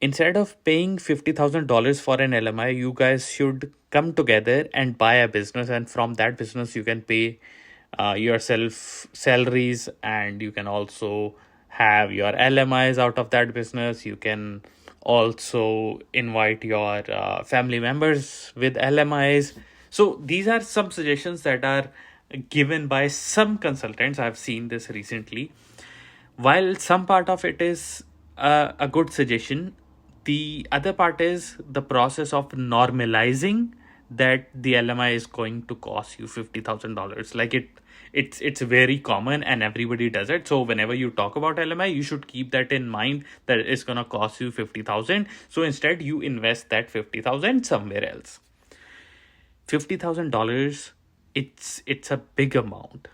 Instead of paying $50,000 for an LMI, you guys should come together and buy a business, and from that business, you can pay yourself salaries, and you can also have your LMIs out of that business. You can also invite your family members with LMIs. So, these are some suggestions that are given by some consultants. I've seen this recently. While some part of it is a good suggestion, the other part is the process of normalizing that the LMI is going to cost you $50,000. Like it's very common and everybody does it. So whenever you talk about LMI, you should keep that in mind, that it's gonna cost you 50,000. So instead, you invest that 50,000 somewhere else. $50,000, it's a big amount.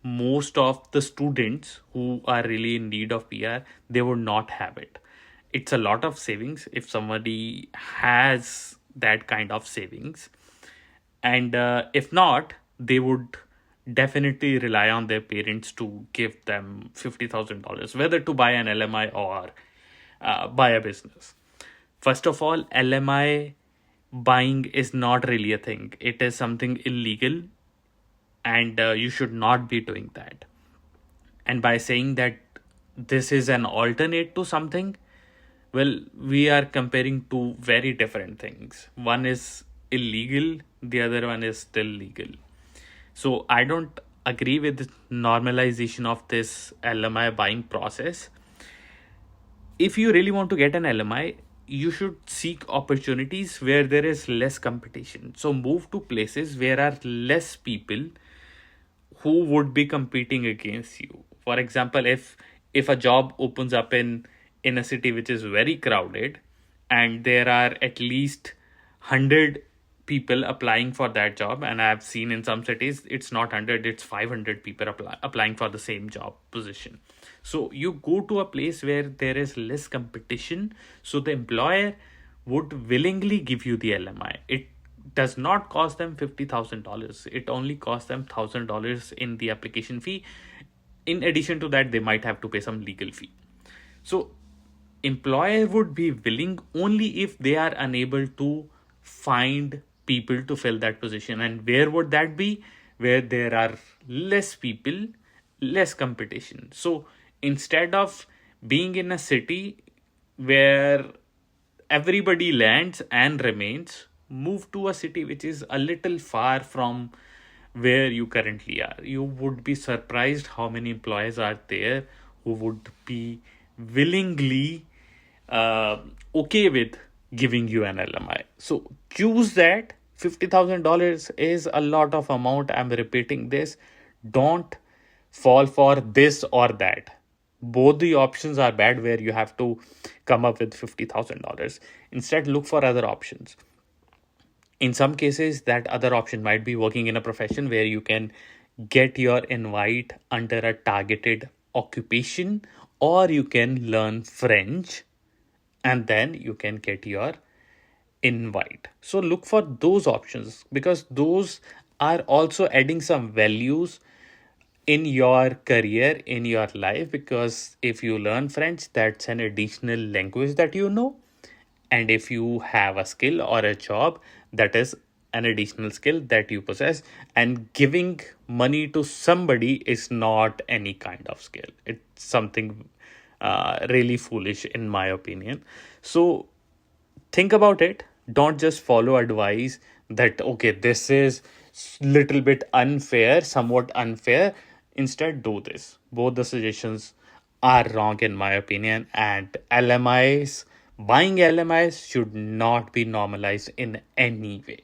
Most of the students who are really in need of PR, they would not have it. It's a lot of savings if somebody has that kind of savings. And if not, they would definitely rely on their parents to give them $50,000, whether to buy an LMI or buy a business. First of all, LMI buying is not really a thing. It is something illegal, and you should not be doing that. And by saying that this is an alternate to something, well, we are comparing two very different things. One is illegal, the other one is still legal. So I don't agree with the normalization of this LMI buying process. If you really want to get an LMI, you should seek opportunities where there is less competition. So move to places where are less people who would be competing against you. For example, if a job opens up in a city which is very crowded, and there are at least 100 people applying for that job, and I've seen in some cities it's not 100, it's 500 people applying for the same job position. So you go to a place where there is less competition, so the employer would willingly give you the LMI. It does not cost them $50,000. It only costs them $1,000 in the application fee. In addition to that, they might have to pay some legal fee. So employer would be willing only if they are unable to find people to fill that position. And where would that be? Where there are less people, less competition. So instead of being in a city where everybody lands and remains, move to a city which is a little far from where you currently are. You would be surprised how many employees are there who would be willingly okay with giving you an LMI. So choose that. $50,000 is a lot of amount. I'm repeating this. Don't fall for this or that. Both the options are bad where you have to come up with $50,000. Instead, look for other options. In some cases, that other option might be working in a profession where you can get your invite under a targeted occupation, or you can learn French and then you can get your invite. So look for those options, because those are also adding some values in your career, in your life. Because if you learn French, that's an additional language that you know. And if you have a skill or a job, that is an additional skill that you possess. And giving money to somebody is not any kind of skill. It's something really foolish, in my opinion. So think about it. Don't just follow advice that, okay, this is little bit unfair, somewhat unfair. Instead, do this. Both the suggestions are wrong, in my opinion. And LMIs, buying LMIs should not be normalized in any way.